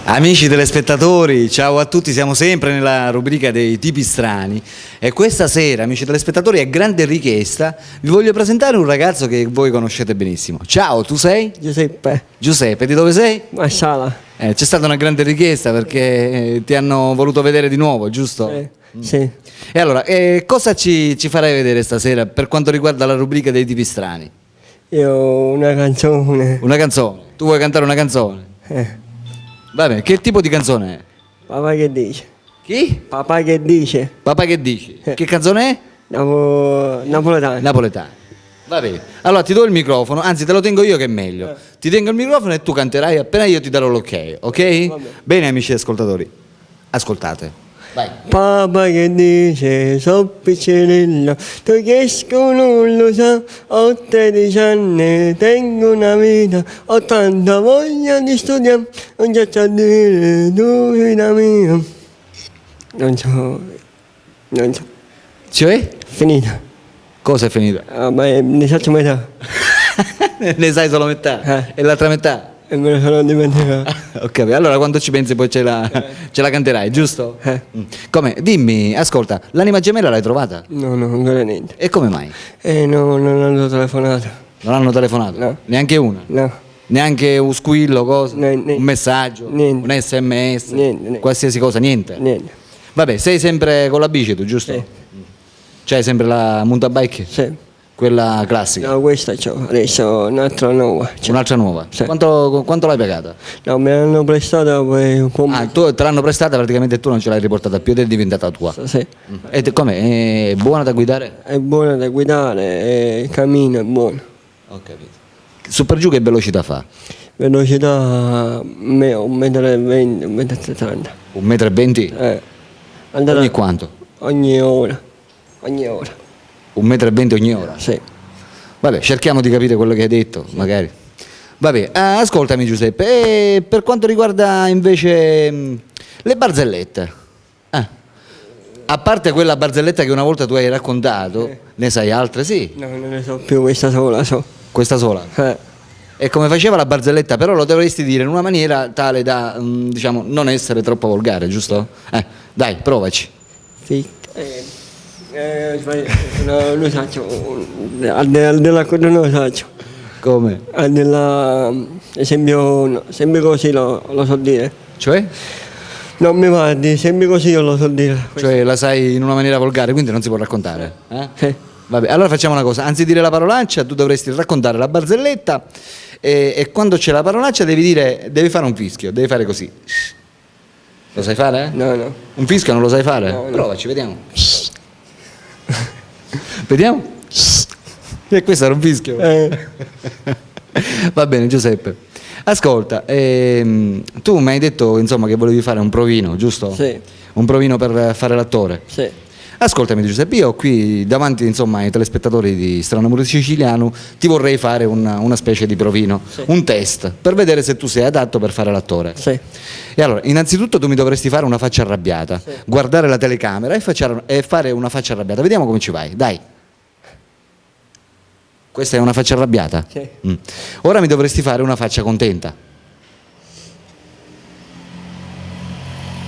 Amici telespettatori, ciao a tutti, siamo sempre nella rubrica dei tipi strani e questa sera, amici telespettatori, a grande richiesta vi voglio presentare un ragazzo che voi conoscete benissimo. Ciao, tu sei? Giuseppe, Giuseppe, di dove sei? Marsala. C'è stata una grande richiesta perché ti hanno voluto vedere di nuovo, giusto? Sì. E allora, cosa ci farai vedere stasera per quanto riguarda la rubrica dei tipi strani? Io ho una canzone. Una canzone? Tu vuoi cantare una canzone? Va bene, che tipo di canzone è? Papà che dice? Chi? Papà che dice? Papà che dici? Che canzone è? Napoletano. Napoletano. Va bene. Allora ti do il microfono, anzi te lo tengo io che è meglio. Ti tengo il microfono e tu canterai appena io ti darò l'ok, ok? Bene amici ascoltatori, ascoltate. Vai. Papà che dice, so piccerello, tu che non lo sa, ho 13 anni, tengo una vita, ho tanta voglia di studiare, non c'è a dire, tu vita mia. Non so. Cioè? Finita. Cosa è finita? Vabbè, ne faccio metà. Ne sai solo metà? E l'altra metà? E me lo sono dimenticato. Ok, allora quando ci pensi poi ce la canterai, giusto? Come? Dimmi, ascolta, l'anima gemella l'hai trovata? No, ancora niente. E come mai? No, non hanno telefonato. Non hanno telefonato? No. Neanche una? No. Neanche un squillo, cosa? No, un messaggio? Niente. Un sms? Niente. Qualsiasi cosa? Niente? Niente. Vabbè, sei sempre con la bici tu, giusto? Sì. C'hai sempre la mountain bike? Sì. Quella classica? No, questa c'ho, adesso un'altra nuova. Un'altra nuova? Sì. Quanto l'hai pagata? No, me l'hanno prestata poi un po'. Te l'hanno prestata, praticamente tu non ce l'hai riportata più ed è diventata tua. Sì. E com'è? È buona da guidare? È buona da guidare, il cammino è buono. Ho capito. Su per giù che velocità fa? Velocità 1,20 m, 1,30 m. 1,20 m? Andare Ogni quanto? Ogni ora. Ogni ora. 1,20 m ogni ora? Sì. Vabbè, cerchiamo di capire quello che hai detto, magari. Vabbè, ascoltami Giuseppe, e per quanto riguarda invece le barzellette, a parte quella barzelletta che una volta tu hai raccontato, ne sai altre? Sì. No, non ne so più, questa sola so. Questa sola? E come faceva la barzelletta, però lo dovresti dire in una maniera tale da, diciamo, non essere troppo volgare, giusto? Dai, provaci. Non lo faccio, della cosa non lo faccio. Come? Esempio così lo so dire. Cioè? Non mi guardi, esempio così io lo so dire. Cioè la sai in una maniera volgare, quindi non si può raccontare? Sì. Vabbè, allora facciamo una cosa, anzi dire la parolaccia, tu dovresti raccontare la barzelletta e quando c'è la parolaccia devi fare un fischio, devi fare così. Lo sai fare? No. Un fischio non lo sai fare? No. Provaci, vediamo. Vediamo? E questo era un fischio. Va bene Giuseppe. Ascolta, tu mi hai detto insomma che volevi fare un provino, giusto? Sì. Un provino per fare l'attore? Sì. Ascoltami Giuseppe, io qui davanti insomma ai telespettatori di Strano Amore Siciliano ti vorrei fare una specie di provino, un test, per vedere se tu sei adatto per fare l'attore. Sì. E allora, innanzitutto tu mi dovresti fare una faccia arrabbiata, guardare la telecamera e fare una faccia arrabbiata. Vediamo come ci vai, dai. Questa è una faccia arrabbiata? Sì. Ora mi dovresti fare una faccia contenta.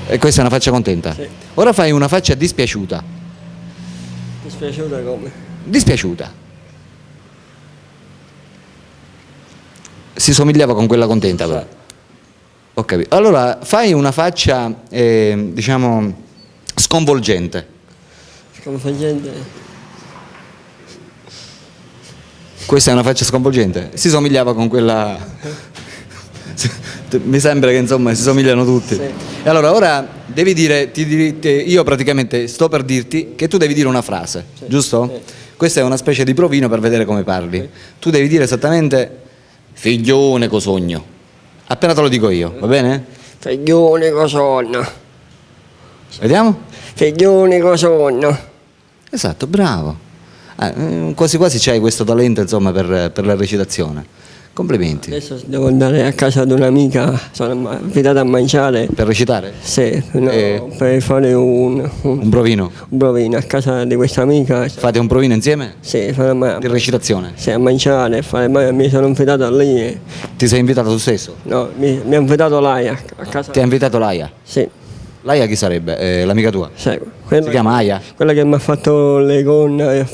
E questa è una faccia contenta? Sì. Ora fai una faccia dispiaciuta. Dispiaciuta come? Dispiaciuta. Si somigliava con quella contenta però. Ho capito. Allora fai una faccia, diciamo, sconvolgente. Sconvolgente. Questa è una faccia sconvolgente? Si somigliava con quella... Mi sembra che insomma si somigliano tutti. Sì. E allora ora devi dire, io praticamente sto per dirti che tu devi dire una frase, giusto? Sì. Questa è una specie di provino per vedere come parli. Sì. Tu devi dire esattamente figlione co sogno. Appena te lo dico io, va bene? Figlione co sonno. Vediamo? Figlione co sonno. Esatto, bravo. Quasi quasi c'hai questo talento insomma per la recitazione. Complimenti. Adesso devo andare a casa di un'amica, sono invitato a mangiare. Per recitare? Sì, no, Eh. per fare Un provino? un provino a casa di questa amica. Fate un provino insieme? Sì, Di recitazione? sì, a mangiare, mi sono invitato lì. Ti sei invitato tu stesso? No, mi ha invitato lei a casa. Ti ha invitato Laia? Sì, Laia chi sarebbe? L'amica tua? sì, Si chiama Aya? quella che mi ha fatto le gonne.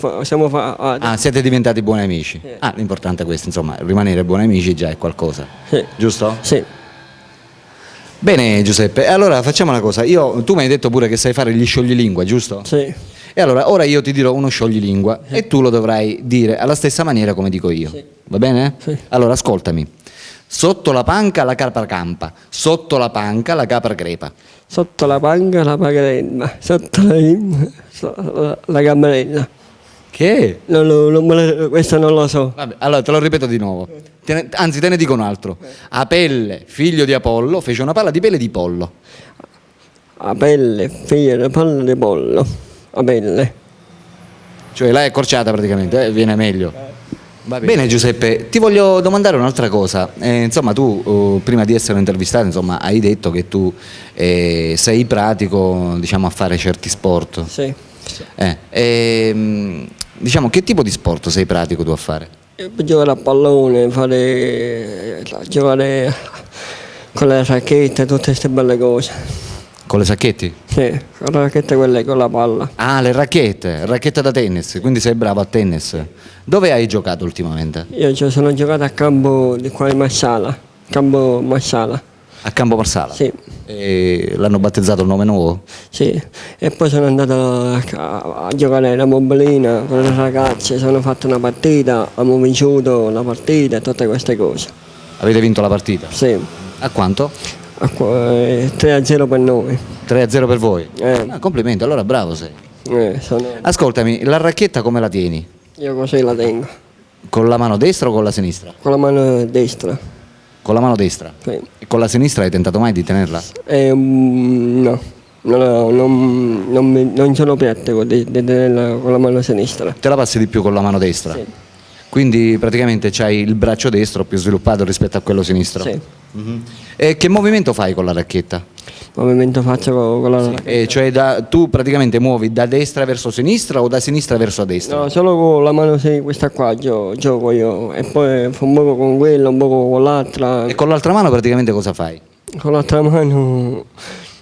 Ah, siete diventati buoni amici? Ah, l'importante è questo, insomma, rimanere buoni amici già è qualcosa. Sì. Giusto? Sì, Bene Giuseppe, allora facciamo una cosa, tu mi hai detto pure che sai fare gli scioglilingua, giusto? sì, E allora ora io ti dirò uno scioglilingua e tu lo dovrai dire alla stessa maniera come dico io, Sì. va bene? Sì. Allora ascoltami, sotto la panca la capra campa, sotto la panca la capra crepa, sotto la panca la pagarella, sotto la campanella. che? Questo non lo so. Vabbè, allora te lo ripeto di nuovo, anzi te ne dico un altro, Apelle, figlio di Apollo, fece una palla di pelle di pollo. A pelle, figlio, palla di pollo. A pelle. Cioè l'hai accorciata praticamente, viene meglio. Va bene Giuseppe, ti voglio domandare un'altra cosa. Insomma, tu prima di essere intervistato, insomma, hai detto che tu sei pratico, diciamo, a fare certi sport. Sì. Diciamo, che tipo di sport sei pratico tu a fare? E poi giocare a pallone, giocare con le racchette, tutte queste belle cose. Con le sacchetti? Sì, con le racchette quelle con la palla. Ah, le racchette da tennis, quindi sei bravo a tennis. Dove hai giocato ultimamente? Io sono giocato a campo di qua di Marsala, campo Marsala. A Campo Marsala? Sì. E l'hanno battezzato il nome nuovo? Sì, e poi sono andato a giocare a Mobilina con le ragazze, sono fatto una partita, abbiamo vinto la partita e tutte queste cose. Avete vinto la partita? Sì, A quanto? 3-0 per noi. 3-0 per voi? Eh. Ah, complimenti, allora bravo sei. Sono- Ascoltami, la racchetta come la tieni? io così la tengo, Con la mano destra o con la sinistra? con la mano destra. Con la mano destra. Sì. E con la sinistra hai tentato mai di tenerla? No, non sono pratico di tenerla con la mano sinistra. Te la passi di più con la mano destra? Sì. Quindi praticamente c'hai il braccio destro più sviluppato rispetto a quello sinistro? Sì. Mhm. E che movimento fai con la racchetta? Movimento faccio con la Cioè tu praticamente muovi da destra verso sinistra o da sinistra verso destra? No, solo con la mano questa qua gioco io e poi un poco con quella, un poco con l'altra. E con l'altra mano praticamente cosa fai? Con l'altra mano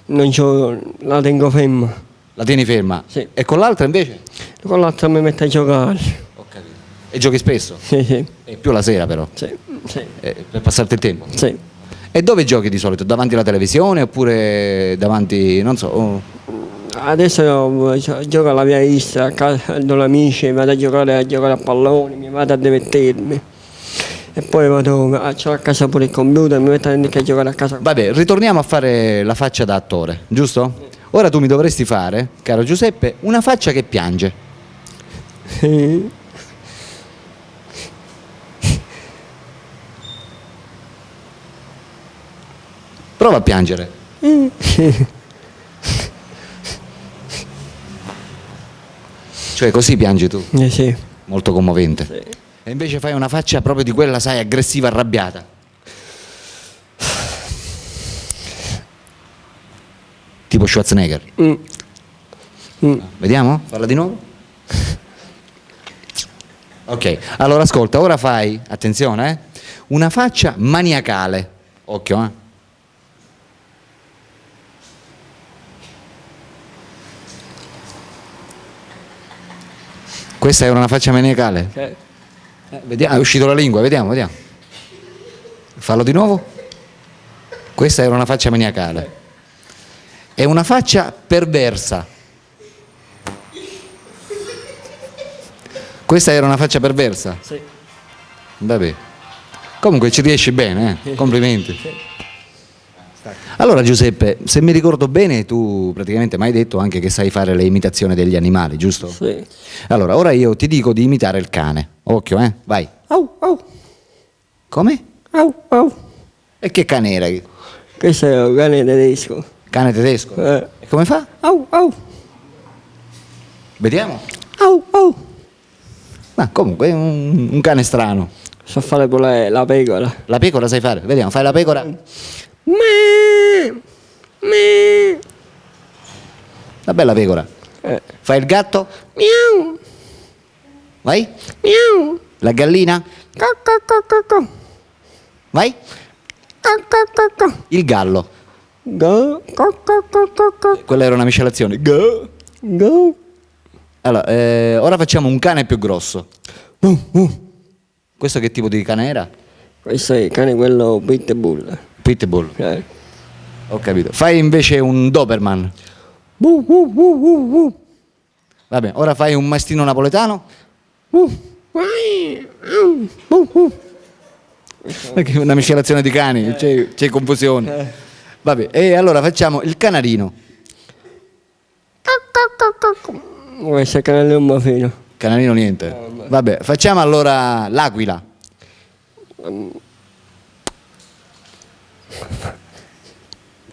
non gioco, la tengo ferma. La tieni ferma? Sì. E con l'altra invece? Con l'altra mi metto a giocare. Ho capito. E giochi spesso? Sì, sì, E più la sera però, sì, sì, per passarti il tempo. sì. E dove giochi di solito? Davanti alla televisione oppure davanti, non so... Adesso gioco alla via Istra, a casa con amici, vado a giocare a pallone, mi vado a divertirmi. E poi vado a casa pure il computer, mi metto anche a giocare a casa. Vabbè, ritorniamo a fare la faccia da attore, giusto? Ora tu mi dovresti fare, caro Giuseppe, una faccia che piange. Prova a piangere. Cioè così piangi tu, Sì, molto commovente. sì. E invece fai una faccia proprio di quella, sai, aggressiva, arrabbiata. Tipo Schwarzenegger. Vediamo? Parla di nuovo. Ok, allora ascolta, ora fai, attenzione, una faccia maniacale. Occhio, eh. Questa è una faccia maniacale? Vediamo, è uscito la lingua, vediamo, vediamo. Fallo di nuovo. Questa era una faccia maniacale. È una faccia perversa. Questa era una faccia perversa? Sì. Vabbè. Comunque ci riesci bene, complimenti. Allora Giuseppe, se mi ricordo bene, tu praticamente mi hai detto anche che sai fare le imitazioni degli animali, giusto? Sì. Allora, ora io ti dico di imitare il cane. Occhio, vai. Au, au, Come? au, au. E che cane era? Questo è un cane tedesco. Cane tedesco? Eh. E come fa? Au, au, Vediamo. au, au. Ma comunque è un cane strano. So fare pure la pecora. La pecora sai fare? Vediamo, fai la pecora. Me, me. Una bella pecora. Fai il gatto? Miau, Vai. miau. La gallina? Co. Vai. Co. Il gallo. Go. Co. Quella era una miscelazione. Go. Go. Allora, ora facciamo un cane più grosso. Questo che tipo di cane era? Questo è il cane quello pitbull. Pitbull. Ho capito. Fai invece un Doberman. Va bene, ora fai un mastino napoletano. Perché è una miscelazione di cani, c'è confusione. Vabbè, e allora facciamo il canarino. Questo è il cane un bafino. Canarino niente. Vabbè, facciamo allora l'aquila.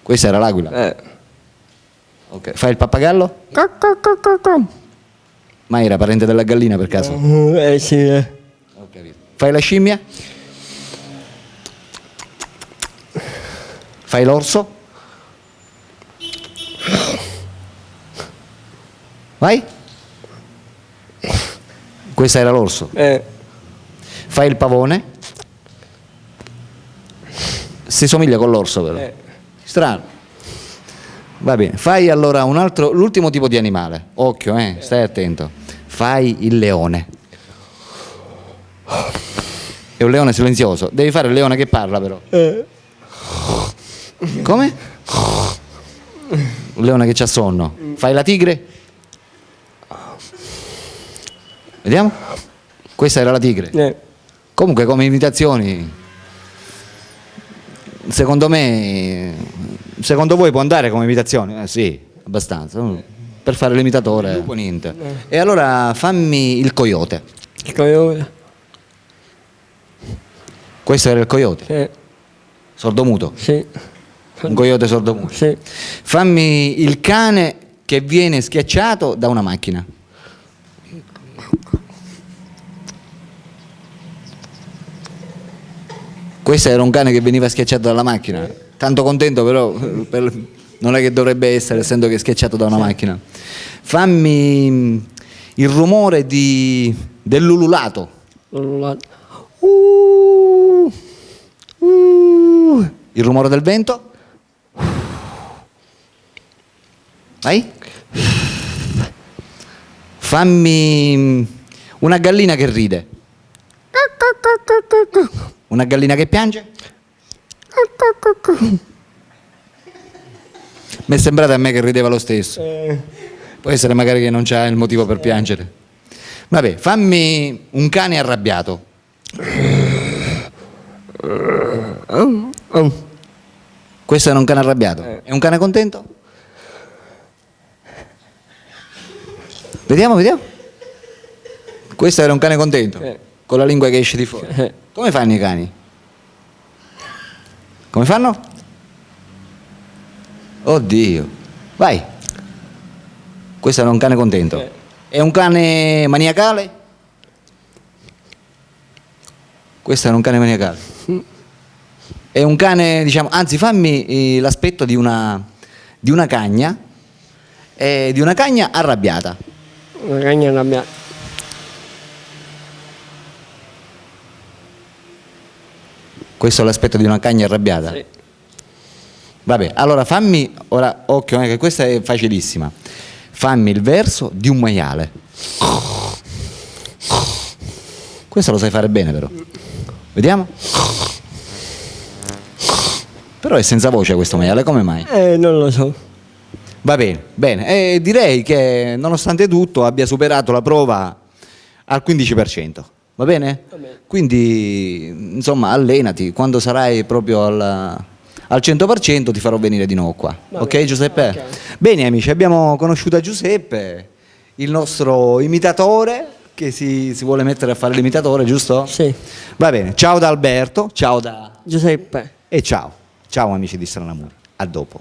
Questa era l'aquila. Ok, fai il pappagallo? Ma era parente della gallina per caso? Sì. Ho capito. Fai la scimmia? Fai l'orso? Vai? Questa era l'orso. Fai il pavone? Si somiglia con l'orso però. Strano. Va bene, fai allora un altro, l'ultimo tipo di animale. Occhio, stai attento. Fai il leone. È un leone silenzioso. Devi fare il leone che parla però. Come? Un leone che c'ha sonno. Fai la tigre? Vediamo. Questa era la tigre. Comunque come imitazioni, secondo me, secondo voi può andare come imitazione? Sì, abbastanza. Per fare l'imitatore, niente. E allora fammi il coyote. Il coyote. Questo era il coyote? Sordomuto? Sì. Un coyote sordomuto? Sì. Fammi il cane che viene schiacciato da una macchina. Questo era un cane che veniva schiacciato dalla macchina. Tanto contento però, non è che dovrebbe essere, essendo che è schiacciato da una macchina. Fammi il rumore dell'ululato. Il rumore del vento. Vai. Fammi una gallina che ride. Una gallina che piange? Mi è sembrato a me che rideva lo stesso. Può essere magari che non c'ha il motivo per piangere. Vabbè, fammi un cane arrabbiato. Questo era un cane arrabbiato. È un cane contento? Vediamo. Questo era un cane contento. Con la lingua che esce di fuori. Come fanno i cani? Come fanno? Oddio. Vai. Questo era un cane contento. È un cane maniacale? Questo era un cane maniacale. È un cane, diciamo, anzi fammi l'aspetto di una cagna, di una cagna arrabbiata. Una cagna arrabbiata. Questo è l'aspetto di una cagna arrabbiata? Sì. Vabbè, allora fammi, ora, occhio, che questa è facilissima. Fammi il verso di un maiale. Questo lo sai fare bene però. Vediamo. Però è senza voce questo maiale, come mai? Non lo so. Va bene, bene. E direi che nonostante tutto abbia superato la prova al 15%. Va bene? Va bene. Quindi, insomma, allenati. Quando sarai proprio al 100% ti farò venire di nuovo qua. Va Ok, bene. Giuseppe? Ok. Bene, amici, abbiamo conosciuto Giuseppe, il nostro imitatore, che si vuole mettere a fare l'imitatore, giusto? Sì. Va bene. Ciao da Alberto, ciao da... Giuseppe. e ciao. Ciao amici di Strano Amore. A dopo.